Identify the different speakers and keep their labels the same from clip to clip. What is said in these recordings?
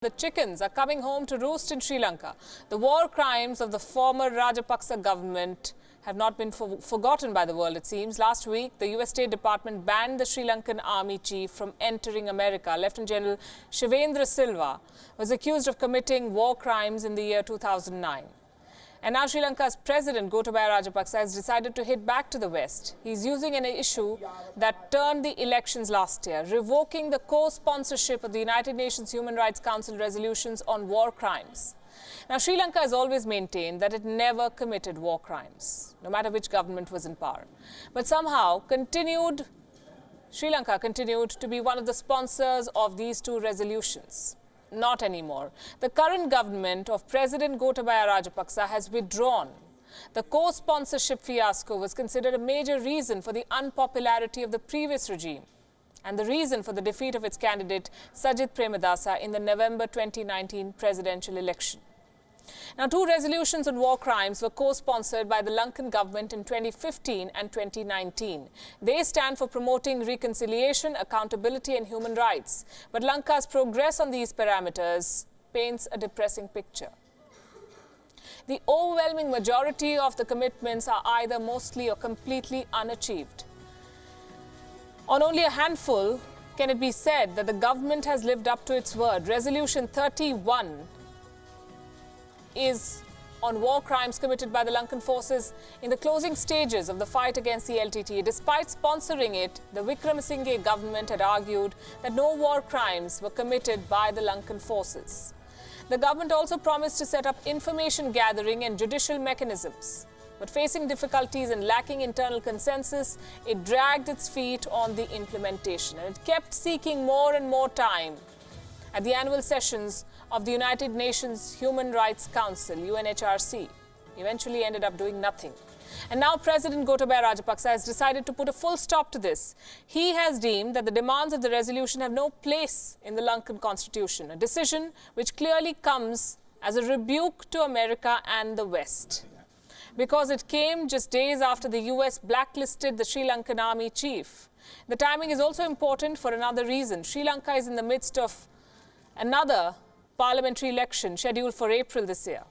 Speaker 1: The chickens are coming home to roost in Sri Lanka. The war crimes of the former Rajapaksa government have not been forgotten by the world, it seems. Last week, the US State Department banned the Sri Lankan army chief from entering America. Lieutenant General Shivendra Silva was accused of committing war crimes in the year 2009. And now Sri Lanka's president, Gotabaya Rajapaksa, has decided to hit back to the West. He's using an issue that turned the elections last year, revoking the co-sponsorship of the United Nations Human Rights Council resolutions on war crimes. Now, Sri Lanka has always maintained that it never committed war crimes, no matter which government was in power. But somehow, Sri Lanka continued to be one of the sponsors of these two resolutions. Not anymore. The current government of President Gotabaya Rajapaksa has withdrawn. The co-sponsorship fiasco was considered a major reason for the unpopularity of the previous regime and the reason for the defeat of its candidate Sajith Premadasa in the November 2019 presidential election. Now, two resolutions on war crimes were co-sponsored by the Lankan government in 2015 and 2019. They stand for promoting reconciliation, accountability and human rights. But Lanka's progress on these parameters paints a depressing picture. The overwhelming majority of the commitments are either mostly or completely unachieved. On only a handful can it be said that the government has lived up to its word. Resolution 31 is on war crimes committed by the Lankan forces in the closing stages of the fight against the LTTE. Despite sponsoring it, the Wickremesinghe government had argued that no war crimes were committed by the Lankan forces. The government also promised to set up information gathering and judicial mechanisms. But facing difficulties and lacking internal consensus, it dragged its feet on the implementation. And it kept seeking more and more time. At the annual sessions of the United Nations Human Rights Council, UNHRC, eventually ended up doing nothing. And now President Gotabaya Rajapaksa has decided to put a full stop to this. He has deemed that the demands of the resolution have no place in the Lankan constitution, a decision which clearly comes as a rebuke to America and the West. Because it came just days after the US blacklisted the Sri Lankan army chief. The timing is also important for another reason. Sri Lanka is in the midst of another parliamentary election scheduled for April this year.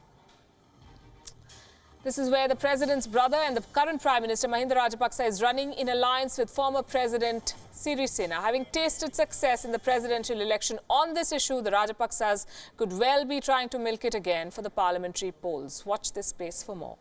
Speaker 1: This is where the president's brother and the current Prime Minister Mahinda Rajapaksa is running in alliance with former President Sirisena. Having tasted success in the presidential election on this issue, the Rajapaksas could well be trying to milk it again for the parliamentary polls. Watch this space for more.